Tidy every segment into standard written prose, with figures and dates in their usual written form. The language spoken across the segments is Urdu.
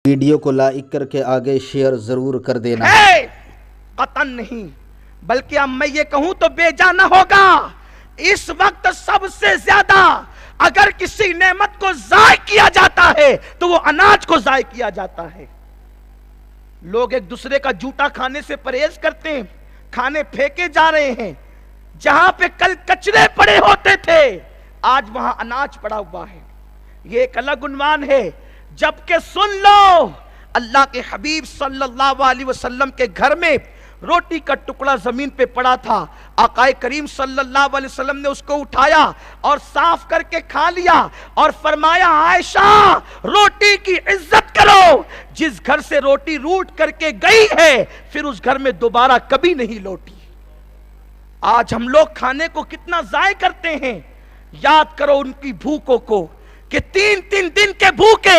ویڈیو کو لائک کر کے آگے شیئر ضرور کر دینا۔ قطن نہیں، بلکہ اب میں یہ کہوں تو بے جا نہ ہوگا۔ اس وقت سب سے زیادہ اگر کسی نعمت کو ضائع کیا جاتا ہے تو وہ اناج کو ضائع کیا جاتا ہے۔ لوگ ایک دوسرے کا جوتا کھانے سے پرہیز کرتے ہیں، کھانے پھینکے جا رہے ہیں۔ جہاں پہ کل کچرے پڑے ہوتے تھے آج وہاں اناج پڑا ہوا ہے۔ یہ ایک الگ عنوان ہے۔ جبکہ سن لو، اللہ کے حبیب صلی اللہ علیہ وسلم کے گھر میں روٹی کا ٹکڑا زمین پہ پڑا تھا، آقا کریم صلی اللہ علیہ وسلم نے اس کو اٹھایا اور صاف کر کے کھا لیا اور فرمایا عائشہ روٹی کی عزت کرو، جس گھر سے روٹی روٹ کر کے گئی ہے پھر اس گھر میں دوبارہ کبھی نہیں لوٹی۔ آج ہم لوگ کھانے کو کتنا ضائع کرتے ہیں۔ یاد کرو ان کی بھوکوں کو کہ تین دن کے بھوکے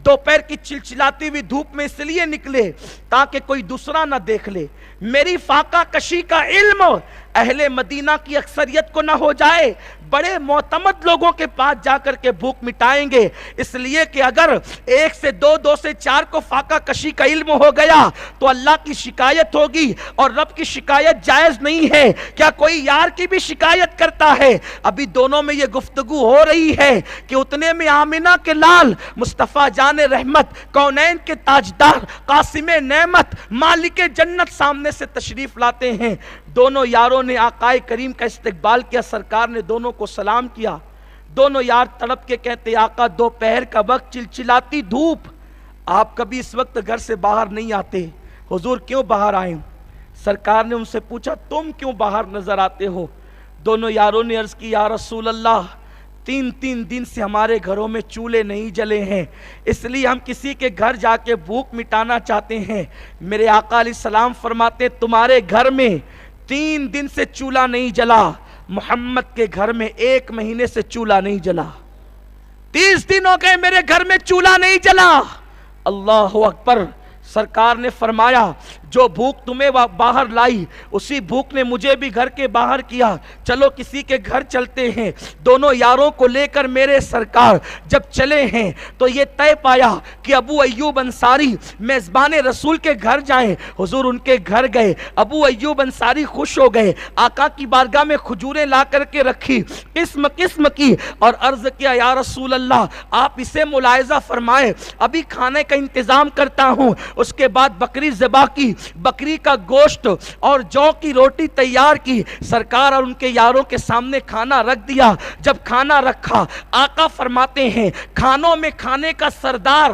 دوپہر کی چلچلاتی ہوئی دھوپ میں اس لیے نکلے تاکہ کوئی دوسرا نہ دیکھ لے۔ میری فاقہ کشی کا علم اہل مدینہ کی اکثریت کو نہ ہو جائے، بڑے معتمد لوگوں کے پاس جا کر کے بھوک مٹائیں گے، اس لیے کہ اگر 1 سے 2 2 سے 4 کو فاقہ کشی کا علم ہو گیا تو اللہ کی شکایت ہوگی، اور رب کی شکایت جائز نہیں ہے۔ کیا کوئی یار کی بھی شکایت کرتا ہے؟ ابھی دونوں میں یہ گفتگو ہو رہی ہے کہ اتنے میں آمنہ کے لال مصطفیٰ جان رحمت، کونین کے تاجدار، قاسم نعمت، مالک جنت سامنے سے تشریف لاتے ہیں۔ دونوں یاروں نے آقا کریم کا استقبال کیا، سرکار نے دونوں کو سلام کیا۔ دونوں یار تڑپ کے کہتے آقا دوپہر کا وقت چلچلاتی دھوپ، آپ کبھی اس وقت گھر سے باہر نہیں آتے، حضور کیوں باہر آئیں؟ سرکار نے ان سے پوچھا تم کیوں باہر نظر آتے ہو؟ دونوں یاروں نے عرض کی یا رسول اللہ 3 دن سے ہمارے گھروں میں چولہے نہیں جلے ہیں، اس لیے ہم کسی کے گھر جا کے بھوک مٹانا چاہتے ہیں۔ میرے آقا علیہ السلام فرماتے تمہارے گھر میں 3 دن سے چولہا نہیں جلا، محمد کے گھر میں 1 مہینے سے چولہا نہیں جلا۔ 30 دن ہو گئے میرے گھر میں چولہا نہیں جلا۔ اللہ اکبر۔ سرکار نے فرمایا جو بھوک تمہیں باہر لائی اسی بھوک نے مجھے بھی گھر کے باہر کیا، چلو کسی کے گھر چلتے ہیں۔ دونوں یاروں کو لے کر میرے سرکار جب چلے ہیں تو یہ طے پایا کہ ابو ایوب انصاری میزبان رسول کے گھر جائیں۔ حضور ان کے گھر گئے، ابو ایوب انصاری خوش ہو گئے، آقا کی بارگاہ میں کھجوریں لا کر کے رکھی قسم قسم کی، اور عرض کیا یا رسول اللہ آپ اسے ملاحظہ فرمائیں، ابھی کھانے کا انتظام کرتا ہوں۔ اس کے بعد بکری ذبح کی، بکری کا گوشت اور جو کی روٹی تیار کی، سرکار اور ان کے یاروں کے سامنے کھانا رکھ دیا۔ جب کھانا رکھا آقا فرماتے ہیں کھانوں میں کھانے کا سردار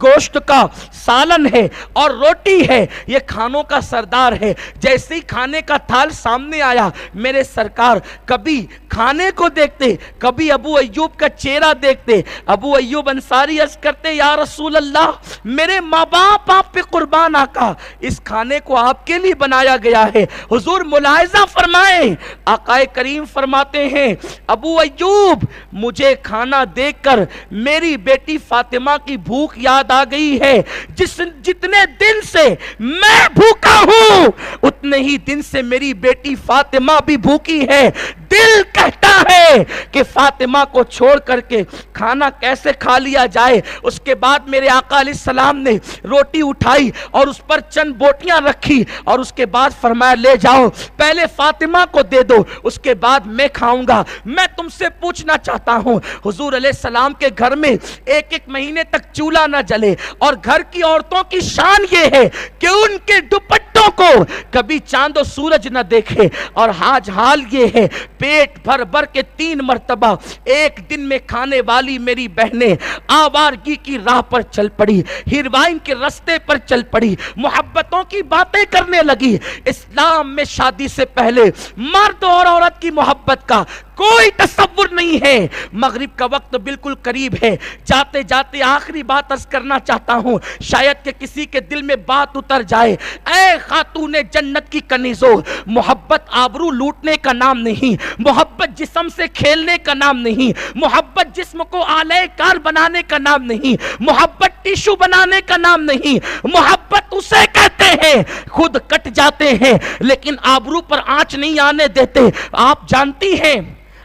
گوشت کا سالن ہے اور روٹی ہے، یہ کھانوں کا سردار ہے۔ جیسے ہی کھانے کا تھال سامنے آیا میرے سرکار کبھی کھانے کو دیکھتے، کبھی ابو ایوب کا چہرہ دیکھتے۔ ابو ایوب انصاری عرض کرتے یا رسول اللہ میرے ماں باپ آپ پہ قربان آقا، اس کھانے کو آپ کے لیے بنایا گیا ہے، حضور ملاحظہ فرمائیں۔ آقا کریم فرماتے ہیں ابو ایوب مجھے کھانا دیکھ کر میری بیٹی فاطمہ کی بھوک یاد آ گئی ہے، جتنے دن سے میں بھوکا ہوں اتنے ہی دن سے میری بیٹی فاطمہ بھی بھوکی ہے۔ دل کہتا ہے کہ فاطمہ کو چھوڑ کر کے کھانا کیسے کھا لیا جائے۔ اس کے بعد میرے آقا علیہ السلام نے روٹی اٹھائی اور اس پر چند بوٹیاں رکھی اور اس کے بعد فرمایا لے جاؤ پہلے فاطمہ کو دے دو، اس کے بعد میں کھاؤں گا۔ میں تم سے پوچھنا چاہتا ہوں حضور علیہ السلام کے گھر میں 1 مہینے تک چولہا نہ جلے، اور گھر کی عورتوں کی شان یہ ہے کہ ان کے دوپٹوں کو کبھی چاند و سورج نہ دیکھے، اور آج حال یہ ہے پیٹ بھر بھر کے 3 مرتبہ ایک دن میں کھانے والی میری بہنیں آوارگی کی راہ پر چل پڑی، ہیروائن کے رستے پر چل پڑی، محبتوں کی باتیں کرنے لگی۔ اسلام میں شادی سے پہلے مرد اور عورت کی محبت کا کوئی تصور نہیں ہے۔ مغرب کا وقت بالکل قریب ہے، جاتے جاتے آخری بات عرض کرنا چاہتا ہوں، شاید کہ کسی کے دل میں بات اتر جائے۔ اے خاتون جنت کی کنیزوں، محبت آبرو لوٹنے کا نام نہیں، محبت جسم سے کھیلنے کا نام نہیں، محبت جسم کو آلے کار بنانے کا نام نہیں، محبت ٹیشو بنانے کا نام نہیں، محبت اسے کہتے ہیں خود کٹ جاتے ہیں لیکن آبرو پر آنچ نہیں آنے دیتے۔ آپ جانتی ہیں،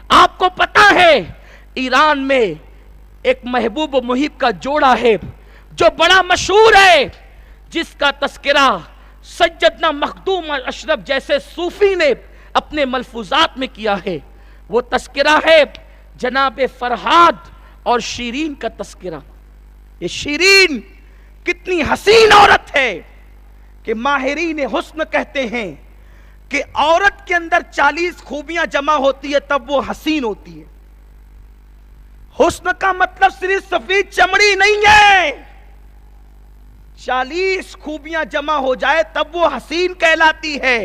آپ کو پتا ہے ایران میں ایک محبوب و محب کا جوڑا ہے، جو بڑا مشہور ہے، جس کا تذکرہ سیدنا مخدوم اشرف جیسے صوفی نے اپنے ملفوظات میں کیا ہے، وہ تذکرہ ہے جناب فرہاد اور شیرین کا تذکرہ۔ یہ شیرین کتنی حسین عورت ہے کہ ماہرین حسن کہتے ہیں کہ عورت کے اندر 40 خوبیاں جمع ہوتی ہے تب وہ حسین ہوتی ہے۔ حسن کا مطلب صرف سفید چمڑی نہیں ہے، 40 خوبیاں جمع ہو جائے تب وہ حسین کہلاتی ہے۔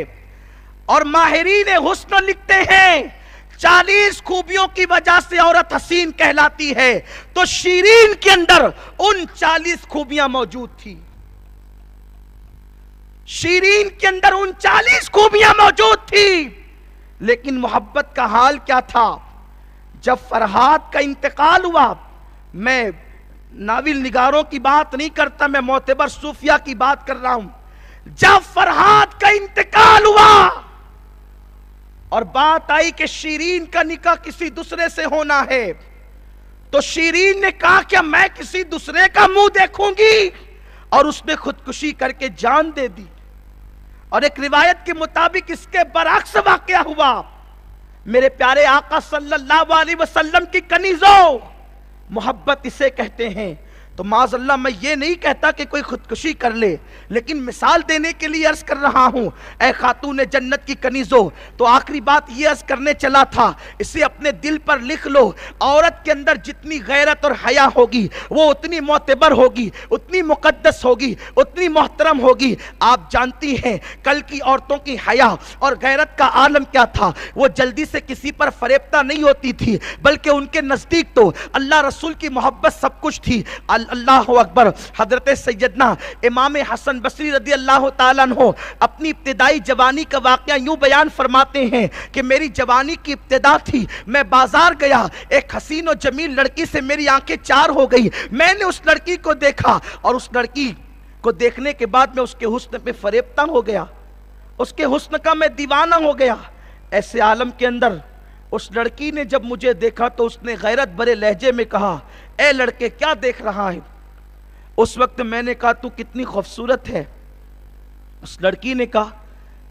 اور ماہرین حسن لکھتے ہیں 40 خوبیوں کی وجہ سے عورت حسین کہلاتی ہے، تو شیرین کے اندر ان 40 خوبیاں موجود تھی۔ شیرین کے اندر ان 40 خوبیاں موجود تھی، لیکن محبت کا حال کیا تھا؟ جب فرہاد کا انتقال ہوا، میں ناول نگاروں کی بات نہیں کرتا، میں معتبر صوفیہ کی بات کر رہا ہوں۔ جب فرہاد کا انتقال ہوا اور بات آئی کہ شیرین کا نکاح کسی دوسرے سے ہونا ہے، تو شیرین نے کہا کہ میں کسی دوسرے کا منہ دیکھوں گی، اور اس نے خودکشی کر کے جان دے دی۔ اور ایک روایت کے مطابق اس کے برعکس واقعہ ہوا۔ میرے پیارے آقا صلی اللہ علیہ وسلم کی کنیزوں، محبت اسے کہتے ہیں۔ تو معاذ اللہ میں یہ نہیں کہتا کہ کوئی خودکشی کر لے، لیکن مثال دینے کے لیے عرض کر رہا ہوں، اے خاتون جنت کی کنیزوں، تو آخری بات یہ عرض کرنے چلا تھا، اسے اپنے دل پر لکھ لو، عورت کے اندر جتنی غیرت اور حیا ہوگی وہ اتنی معتبر ہوگی، اتنی مقدس ہوگی، اتنی محترم ہوگی۔ آپ جانتی ہیں کل کی عورتوں کی حیا اور غیرت کا عالم کیا تھا، وہ جلدی سے کسی پر فریبتہ نہیں ہوتی تھی، بلکہ ان کے نزدیک تو اللہ رسول کی محبت سب کچھ تھی۔ اللہ اکبر۔ حضرت سیدنا امام حسن بصری رضی اللہ تعالیٰ عنہ اپنی ابتدائی جوانی کا واقعہ یوں بیان فرماتے ہیں کہ میری جوانی کی ابتدا تھی، میں بازار گیا، ایک حسین و جمیل لڑکی سے میری آنکھیں چار ہو گئی، میں نے اس لڑکی کو دیکھا، اور اس لڑکی کو دیکھنے کے بعد میں اس کے حسن پہ فریبتہ ہو گیا، اس کے حسن کا میں دیوانہ ہو گیا۔ ایسے عالم کے اندر اس لڑکی نے جب مجھے دیکھا تو اس نے غیرت بھرے لہجے میں کہا، اے لڑکے کیا دیکھ رہا ہے؟ اس وقت میں نے کہا تو کتنی خوبصورت ہے۔ اس لڑکی نے کہا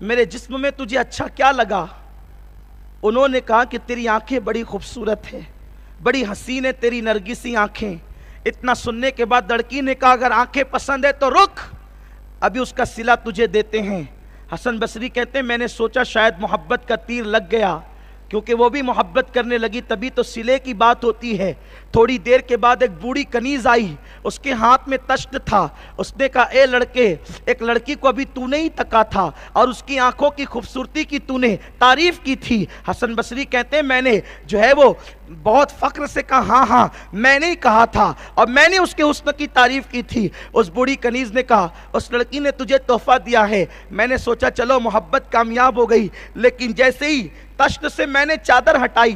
میرے جسم میں تجھے اچھا کیا لگا؟ انہوں نے کہا کہ تیری آنکھیں بڑی خوبصورت ہے، بڑی حسین ہے تیری نرگسی آنکھیں۔ اتنا سننے کے بعد لڑکی نے کہا اگر آنکھیں پسند ہے تو رک، ابھی اس کا صلہ تجھے دیتے ہیں۔ حسن بصری کہتے ہیں میں نے سوچا شاید محبت کا تیر لگ گیا، کیونکہ وہ بھی محبت کرنے لگی، تبھی تو صلے کی بات ہوتی ہے۔ تھوڑی دیر کے بعد ایک بوڑھی کنیز آئی، اس کے ہاتھ میں تشت تھا، اس نے کہا اے لڑکے، ایک لڑکی کو ابھی تو نہیں تکا تھا اور اس کی آنکھوں کی خوبصورتی کی تو نے تعریف کی تھی۔ حسن بصری کہتے ہیں میں نے جو ہے وہ بہت فخر سے کہا ہاں ہاں میں نے ہی کہا تھا، اور میں نے اس کے حسن کی تعریف کی تھی۔ اس بوڑھی کنیز نے کہا اس لڑکی نے تجھے تحفہ دیا ہے، میں نے سوچا چلو محبت کامیاب ہو گئی، لیکن جیسے ہی تشت سے میں نے چادر ہٹائی،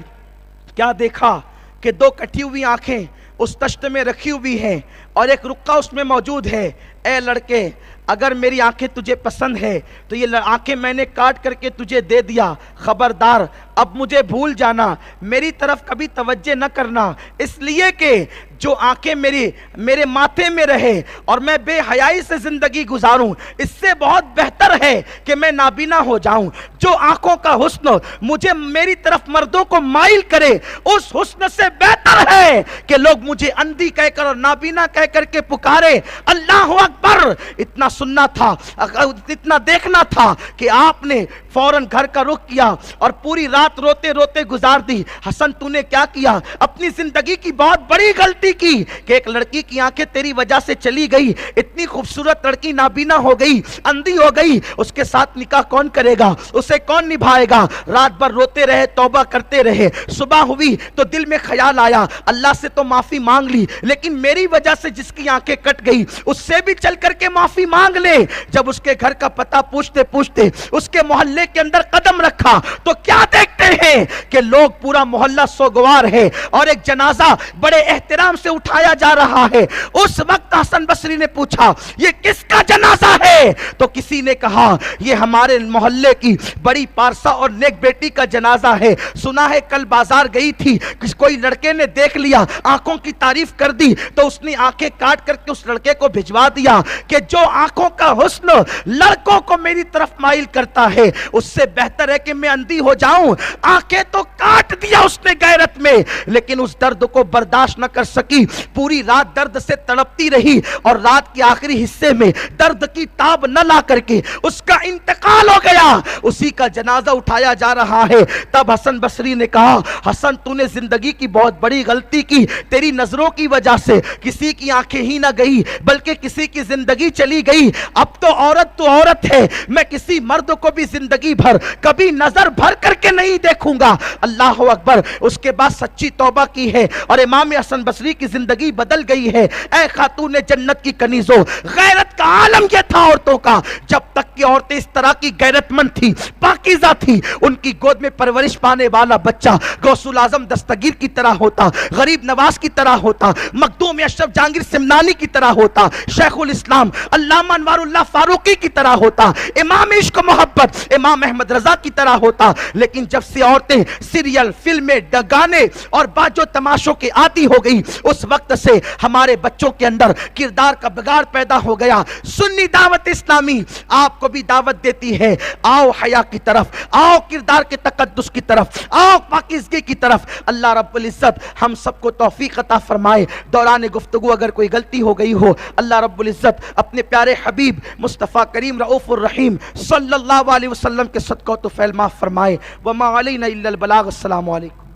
کیا دیکھا کہ دو کٹھی ہوئی آنکھیں اس تشت میں رکھی ہوئی ہیں اور ایک رقعہ اس میں موجود ہے۔ اے لڑکے اگر میری آنکھیں تجھے پسند ہے تو یہ آنکھیں میں نے کاٹ کر کے تجھے دے دیا، خبردار اب مجھے بھول جانا، میری طرف کبھی توجہ نہ کرنا، اس لیے کہ جو آنکھیں میرے ماتھے میں رہے اور میں بے حیائی سے زندگی گزاروں، اس سے بہت بہتر ہے کہ میں نابینا ہو جاؤں۔ جو آنکھوں کا حسن مجھے میری طرف مردوں کو مائل کرے، اس حسن سے بہتر ہے کہ لوگ مجھے اندھی کہہ کر اور نابینا کہہ کر کے پکارے۔ اللہ اکبر۔ اتنا سننا تھا، اتنا دیکھنا تھا کہ آپ نے فوراً گھر کا رخ کیا اور پوری رات روتے روتے گزار دی۔ حسن تو نے کیا کیا؟ اپنی زندگی کی بہت بڑی غلطی کی کہ ایک لڑکی کی آنکھیں تیری وجہ سے چلی گئی، اتنی خوبصورت لڑکی نابینا ہو گئی، اندھی ہو گئی، اس کے ساتھ نکاح کون کرے گا؟ اسے کون نبھائے گا؟ رات بھر روتے رہے، توبہ کرتے رہے، صبح ہوئی تو دل میں خیال آیا اللہ سے تو معافی مانگ لی، لیکن میری وجہ سے جس کی آنکھیں کٹ گئی اس سے بھی چل کر کے معافی مانگ لے۔ جب اس کے گھر کا پتہ پوچھتے پوچھتے اس کے محلے محلے کے اندر قدم رکھا تو کیا دیکھتے ہیں کہ لوگ پورا محلہ سوگوار ہے اور ایک جنازہ بڑے احترام سے اٹھایا جا رہا ہے. اس وقت حسن بصری نے پوچھا یہ کس کا جنازہ ہے؟ تو کسی نے کہا یہ ہمارے محلے کی بڑی پارسا اور نیک بیٹی کا جنازہ ہے. سنا ہے کل بازار گئی تھی, کوئی لڑکے نے دیکھ لیا, آنکھوں کی تعریف کر دی تو اس نے آنکھیں کاٹ کر کے اس لڑکے کو بھجوا دیا کہ جو آنکھوں کا حسن لڑکوں کو میری طرف مائل کرتا ہے اس سے بہتر ہے کہ میں اندھی ہو جاؤں. آنکھیں تو کاٹ دیا اس نے غیرت میں, لیکن اس درد کو برداشت نہ کر سکی, پوری رات درد سے تڑپتی رہی اور رات کے آخری حصے میں درد کی تاب نہ لا کر کے اس کا انتقال ہو گیا. اسی کا جنازہ اٹھایا جا رہا ہے. تب حسن بصری نے کہا حسن تو نے زندگی کی بہت بڑی غلطی کی, تیری نظروں کی وجہ سے کسی کی آنکھیں ہی نہ گئی بلکہ کسی کی زندگی چلی گئی. اب تو عورت ہے, میں کسی مرد کو بھی زندگی بھر کبھی نظر بھر کر کے نہیں دیکھوں گا. اللہ اکبر. اس کے بعد سچی توبہ کی ہے اور امام حسن بصری کی زندگی بدل گئی ہے. اے خاتون جنت کی کنیزوں, غیرت کا عالم یہ تھا عورتوں کا. جب تک کہ عورتیں اس طرح کی غیرت مند تھی, پاکیزہ تھی, ان کی گود میں پرورش پانے والا بچہ غوث الاعظم دستگیر کی طرح ہوتا, غریب نواز کی طرح ہوتا, مخدوم اشرف جہانگیر سمنانی کی طرح ہوتا, شیخ الاسلام علامہ انوار اللہ فاروقی کی طرح ہوتا, امام عشق و محبت امام احمد رضا کی طرح ہوتا. لیکن جب سے عورتیں سیریل, فلمیں, گانے اور باجو تماشوں کے عادی ہو گئی, اس وقت سے ہمارے بچوں کے اندر کردار کا بگاڑ پیدا ہو گیا. سنی دعوت اسلامی آپ کو بھی دعوت دیتی ہے, آؤ حیا کی طرف, آؤ کردار کے تقدس کی طرف, آؤ پاکیزگی کی طرف. اللہ رب العزت ہم سب کو توفیق عطا فرمائے. دوران گفتگو اگر کوئی غلطی ہو گئی ہو, اللہ رب العزت اپنے پیارے حبیب مصطفیٰ کریم رؤوف الرحیم صلی اللہ علیہ وسلم کے صدقہ تو فعل معاف فرمائے. وما علینا الا البلاغ. السلام علیکم.